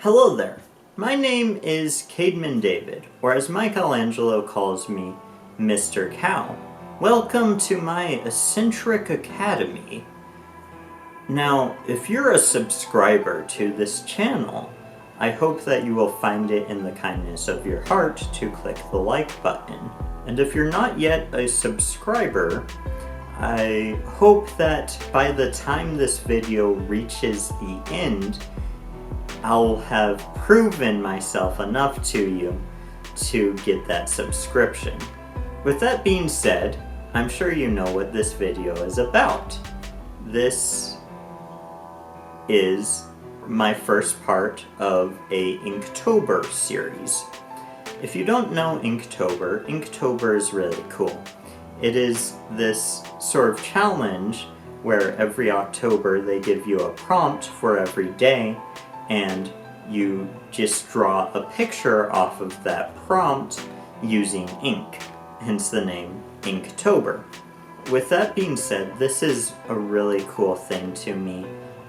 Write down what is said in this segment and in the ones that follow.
Hello there. My name is Cademan David, or as Michelangelo calls me, Mr. Cow. Welcome to my eccentric academy. Now, if you're a subscriber to this channel, I hope that you will find it in the kindness of your heart to click the like button. And if you're not yet a subscriber, I hope that by the time this video reaches the end, I'll have proven myself enough to you to get that subscription. With that being said, I'm sure you know what this video is about. This is my first part of a Inktober series. If you don't know Inktober is really cool. It is this sort of challenge where every October they give you a prompt for every day, and you just draw a picture off of that prompt using ink, hence the name Inktober. With that being said, this is a really cool thing to me.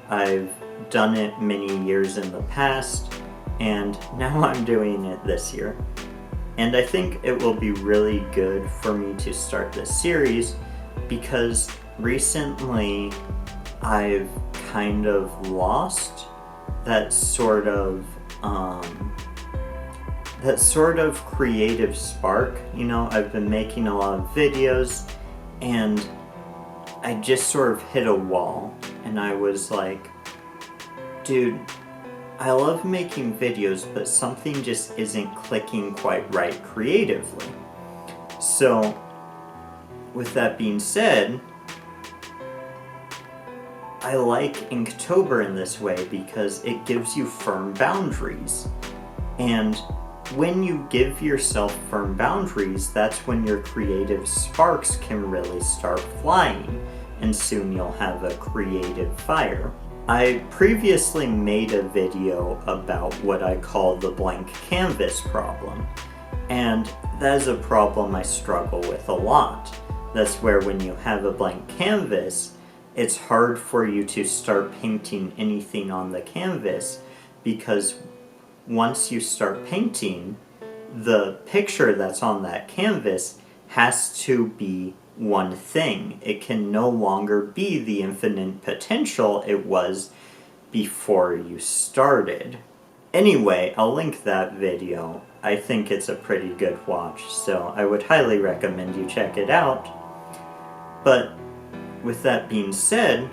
I've done it many years in the past, and now I'm doing it this year. And I think it will be really good for me to start this series because recently I've kind of lost that sort of creative spark. You know, I've been making a lot of videos and I just sort of hit a wall and I was like, dude, I love making videos, but something just isn't clicking quite right creatively. So, with that being said, I like Inktober in this way because it gives you firm boundaries. And when you give yourself firm boundaries, that's when your creative sparks can really start flying, and soon you'll have a creative fire. I previously made a video about what I call the blank canvas problem, and that is a problem I struggle with a lot. That's where when you have a blank canvas, it's hard for you to start painting anything on the canvas because once you start painting, the picture that's on that canvas has to be one thing. It can no longer be the infinite potential it was before you started. Anyway, I'll link that video. I think it's a pretty good watch, so I would highly recommend you check it out. But with that being said,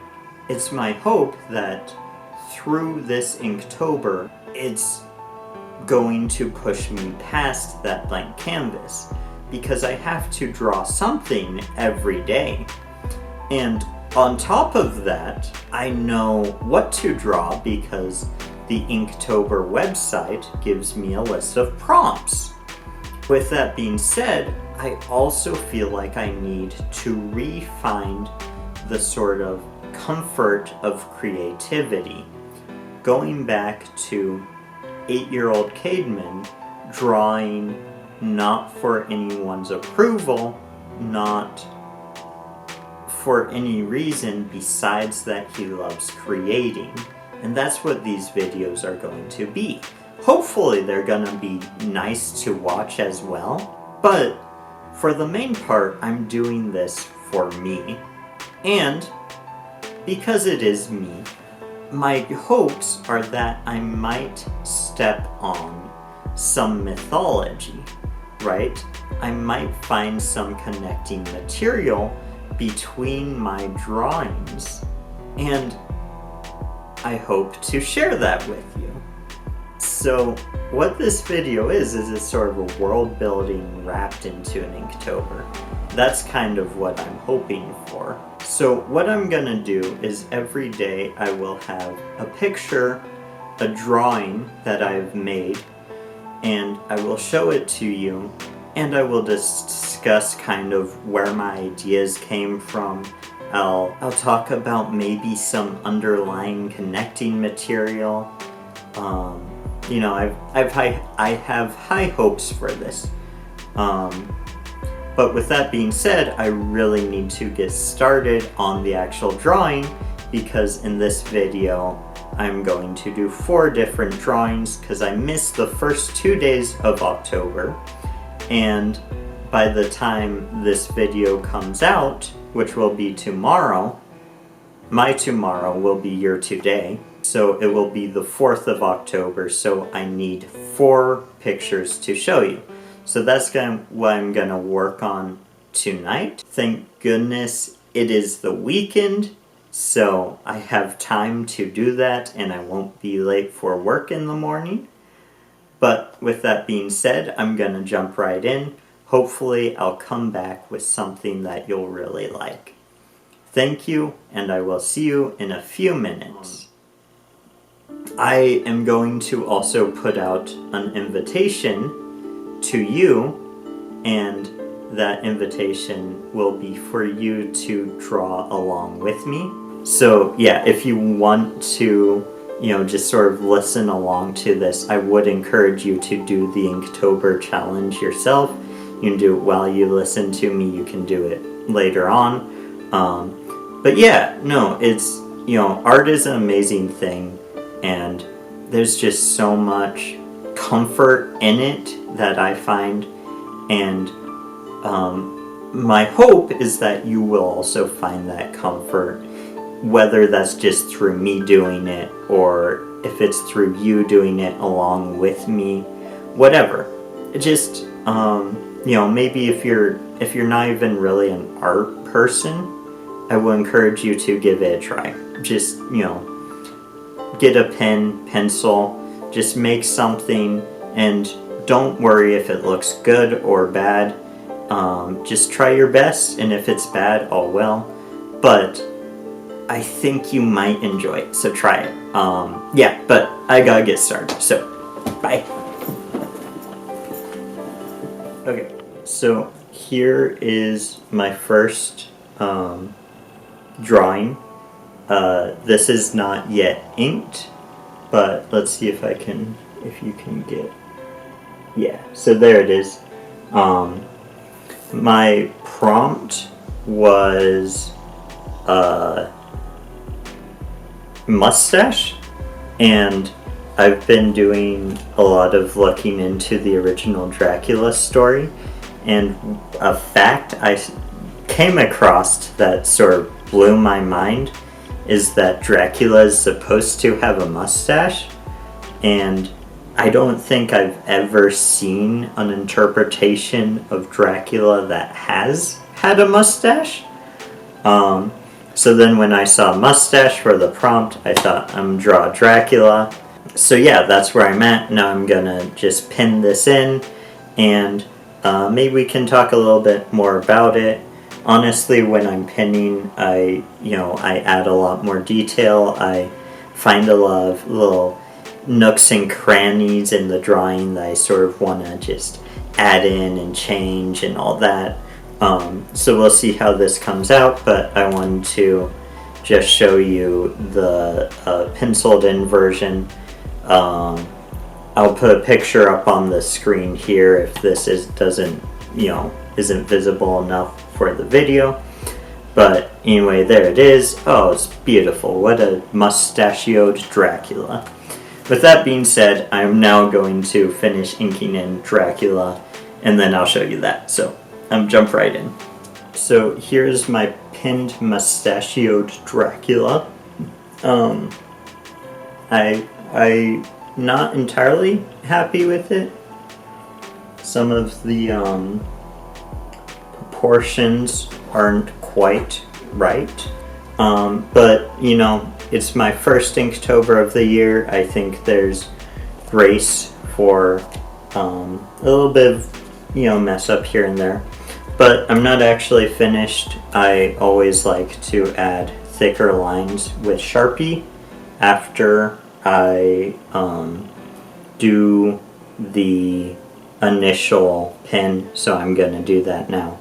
it's my hope that through this Inktober, it's going to push me past that blank canvas, because I have to draw something every day. And on top of that, I know what to draw because the Inktober website gives me a list of prompts. With that being said, I also feel like I need to re-find the sort of comfort of creativity. Going back to 8-year-old Cademan, drawing not for anyone's approval, not for any reason besides that he loves creating. And that's what these videos are going to be. Hopefully they're gonna be nice to watch as well, but for the main part, I'm doing this for me. And because it is me, my hopes are that I might step on some mythology, right? I might find some connecting material between my drawings, and I hope to share that with you. So what this video is a sort of a world building wrapped into an Inktober. That's kind of what I'm hoping for. So what I'm gonna do is every day I will have a picture, a drawing that I've made, and I will show it to you, and I will discuss kind of where my ideas came from. I'll talk about maybe some underlying connecting material. You know, I have high hopes for this. But with that being said, I really need to get started on the actual drawing because in this video, I'm going to do 4 different drawings because I missed the first 2 days of October, and by the time this video comes out, which will be tomorrow, my tomorrow will be your today, so it will be the 4th of October, so I need 4 pictures to show you. So that's what I'm gonna work on tonight. Thank goodness it is the weekend, so I have time to do that and I won't be late for work in the morning. But with that being said, I'm gonna jump right in. Hopefully I'll come back with something that you'll really like. Thank you, and I will see you in a few minutes. I am going to also put out an invitation to you, and that invitation will be for you to draw along with me. So yeah, if you want to, just sort of listen along to this, I would encourage you to do the Inktober challenge yourself. You can do it while you listen to me, you can do it later on. But yeah, no, it's, art is an amazing thing, and there's just so much comfort in it that I find, and my hope is that you will also find that comfort, whether that's just through me doing it, or if it's through you doing it along with me, whatever. Just, maybe if you're not even really an art person, I will encourage you to give it a try. Just, get a pen, pencil, just make something, and don't worry if it looks good or bad. Just try your best, and if it's bad, oh well. But I think you might enjoy it, so try it. Yeah, but I gotta get started, so bye. Okay, so here is my first drawing. This is not yet inked, but let's see if you can get, yeah, so there it is. My prompt was mustache, and I've been doing a lot of looking into the original Dracula story, and a fact I came across that sort of blew my mind is that Dracula is supposed to have a mustache, and I don't think I've ever seen an interpretation of Dracula that has had a mustache. So then when I saw mustache for the prompt, I thought, I'm gonna draw Dracula. So yeah, that's where I'm at. Now I'm gonna just pin this in, and maybe we can talk a little bit more about it. Honestly, when I'm pinning, I add a lot more detail. I find a lot of little nooks and crannies in the drawing that I sort of want to just add in and change and all that. So we'll see how this comes out, but I wanted to just show you the penciled in version. I'll put a picture up on the screen here if this isn't visible enough for the video. But anyway, there it is. Oh, it's beautiful. What a mustachioed Dracula. With that being said, I'm now going to finish inking in Dracula, and then I'll show you that. So jump right in. So here's my pinned mustachioed Dracula. I'm not entirely happy with it. Some of the proportions aren't quite right. But it's my first Inktober of the year. I think there's grace for a little bit of mess up here and there. But I'm not actually finished. I always like to add thicker lines with Sharpie after I do the initial pin, so I'm going to do that now.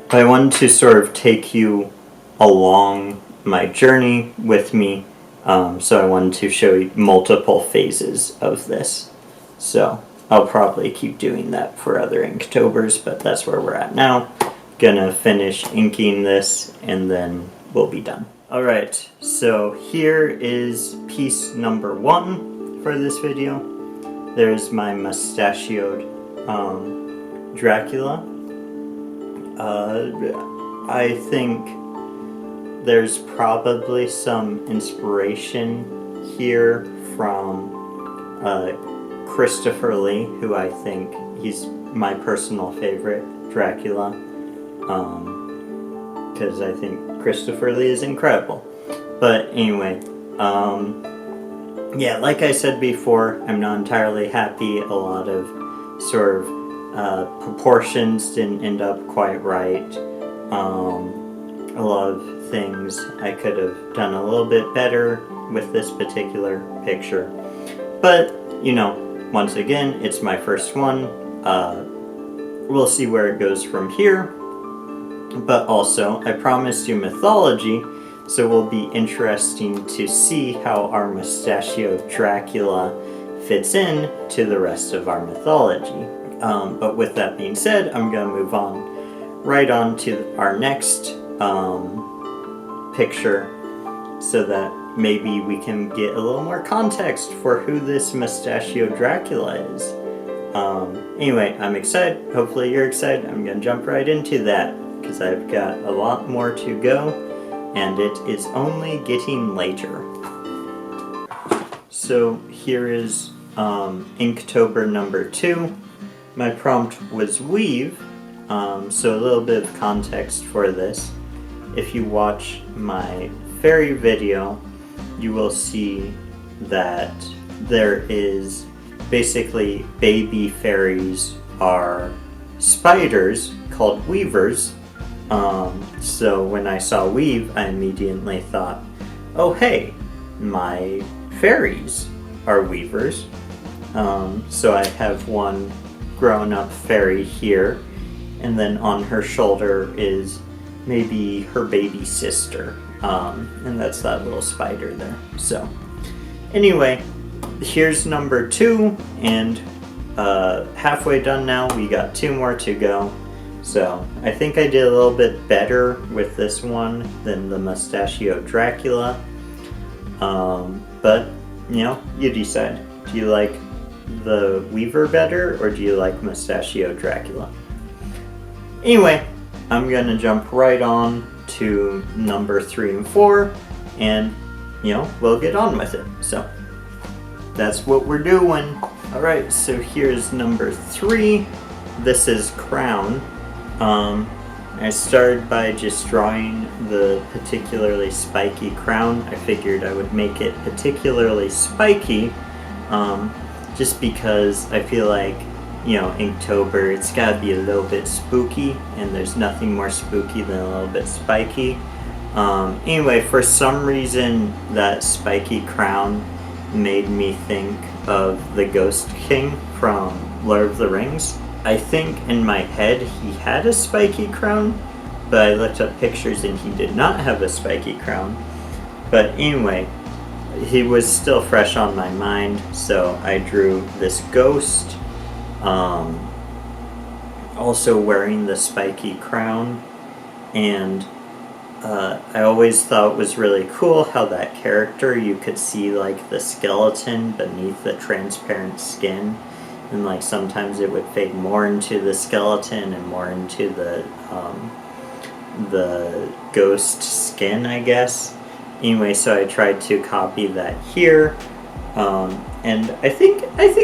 But I wanted to sort of take you along my journey with me, so I wanted to show you multiple phases of this. So I'll probably keep doing that for other Inktobers, but that's where we're at now. Gonna finish inking this and then we'll be done. Alright, so here is piece number 1 for this video. There's my mustachioed Dracula. I think there's probably some inspiration here from Christopher Lee, who I think he's my personal favorite Dracula, because I think Christopher Lee is incredible. But anyway, yeah, like I said before, I'm not entirely happy. A lot of sort of proportions didn't end up quite right. A lot of things I could have done a little bit better with this particular picture. But, you know, once again, it's my first one. We'll see where it goes from here. But also, I promised you mythology, so it will be interesting to see how our mustachioed Dracula fits in to the rest of our mythology. But with that being said, I'm going to move on right on to our next picture, so that maybe we can get a little more context for who this mustachioed Dracula is. Anyway, I'm excited. Hopefully you're excited. I'm going to jump right into that, because I've got a lot more to go, and it is only getting later. So here is Inktober number 2. My prompt was weave, so a little bit of context for this. If you watch my fairy video, you will see that there is basically baby fairies are spiders called weavers. So when I saw weave, I immediately thought, oh hey, my fairies are weavers. So I have one grown-up fairy here, and then on her shoulder is maybe her baby sister, and that's that little spider there. So anyway, here's number 2, and halfway done now. We got 2 more to go. So I think I did a little bit better with this one than the mustachioed Dracula. But, you know, you decide. Do you like the Weaver better, or do you like mustachioed Dracula? Anyway, I'm going to jump right on to number 3 and 4, and, you know, we'll get on with it. So that's what we're doing. Alright, so here's number 3. This is Crown. I started by just drawing the particularly spiky crown. I figured I would make it particularly spiky, just because I feel like, you know, Inktober, it's gotta be a little bit spooky, and there's nothing more spooky than a little bit spiky. Anyway, for some reason, that spiky crown made me think of the Ghost King from Lord of the Rings. I think in my head he had a spiky crown, but I looked up pictures and he did not have a spiky crown. But anyway, he was still fresh on my mind, so I drew this ghost, also wearing the spiky crown, and I always thought it was really cool how that character, you could see like the skeleton beneath the transparent skin, and like sometimes it would fade more into the skeleton and more into the ghost skin, I guess. Anyway, so I tried to copy that here, and I think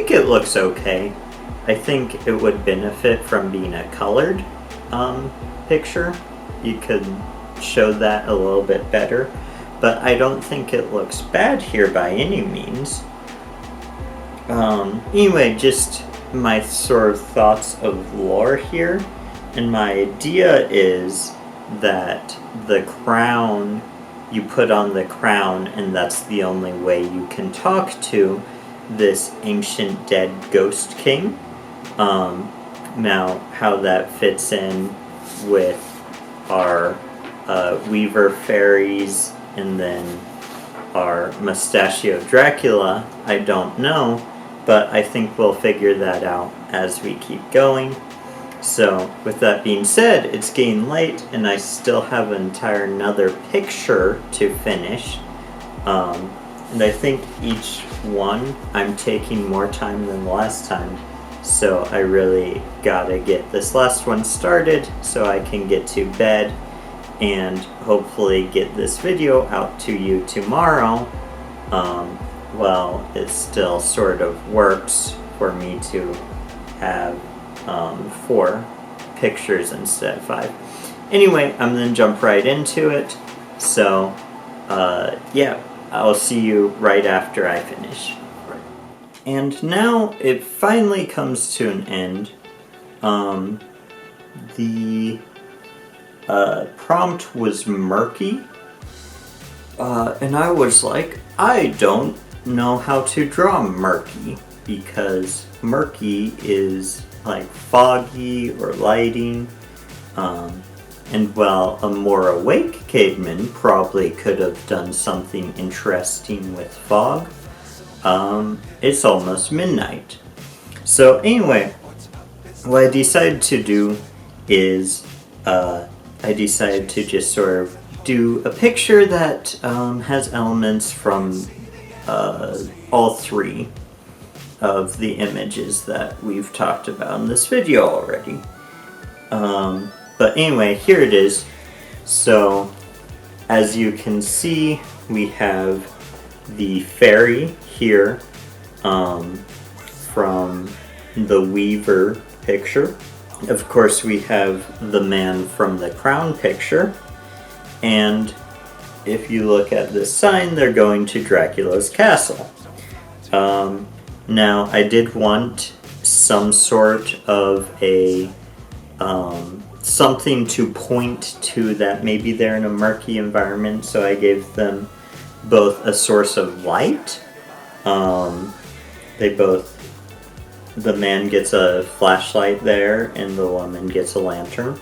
it looks okay. I think it would benefit from being a colored picture. You could show that a little bit better, but I don't think it looks bad here by any means. Anyway, just my sort of thoughts of lore here, and my idea is that the crown, you put on the crown, and that's the only way you can talk to this ancient dead ghost king. Now, how that fits in with our Weaver fairies and then our mustachioed Dracula, I don't know, but I think we'll figure that out as we keep going. So, with that being said, it's getting late and I still have an entire another picture to finish. And I think each one I'm taking more time than last time. So I really gotta get this last one started so I can get to bed and hopefully get this video out to you tomorrow. Well, it still sort of works for me to have 4 pictures instead of 5. Anyway, I'm gonna jump right into it. So, yeah, I'll see you right after I finish. And now it finally comes to an end. The prompt was murky. And I was like, I don't know how to draw murky, because murky is like foggy or lighting. And while a more awake caveman probably could have done something interesting with fog, it's almost midnight. So anyway, what I decided to do is I decided to just sort of do a picture that has elements from all 3 of the images that we've talked about in this video already. But anyway, here it is. So, as you can see, we have the fairy here from the Weaver picture. Of course, we have the man from the Crown picture. And if you look at this sign, they're going to Dracula's castle. Now, I did want some sort of a something to point to that maybe they're in a murky environment, so I gave them both a source of light. The man gets a flashlight there, and the woman gets a lantern.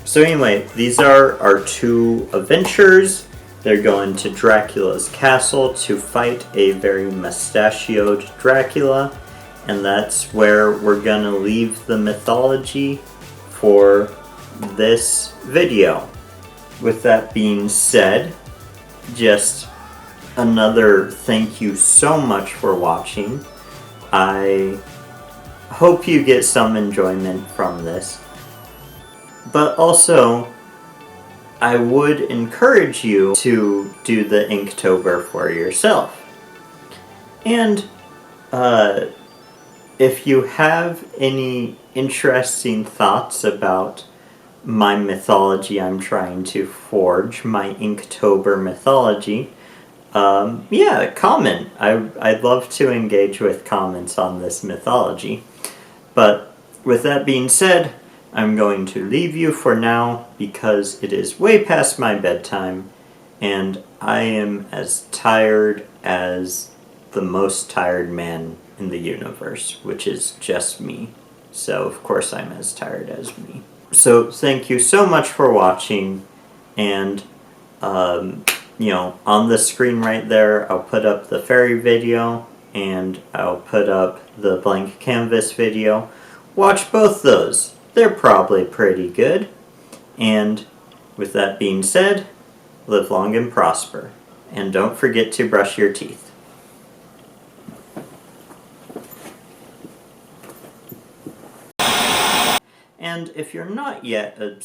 So anyway, these are our 2 adventures. They're going to Dracula's castle to fight a very mustachioed Dracula, and that's where we're gonna leave the mythology for this video. With that being said, just another thank you so much for watching. I hope you get some enjoyment from this. But also, I would encourage you to do the Inktober for yourself. And if you have any interesting thoughts about my mythology I'm trying to forge, my Inktober mythology, yeah, comment. I'd love to engage with comments on this mythology. But with that being said, I'm going to leave you for now because it is way past my bedtime and I am as tired as the most tired man in the universe, which is just me. So of course I'm as tired as me. So thank you so much for watching, and you know, on the screen right there I'll put up the fairy video and I'll put up the blank canvas video. Watch both those. They're probably pretty good. And with that being said, live long and prosper. And don't forget to brush your teeth. And if you're not yet a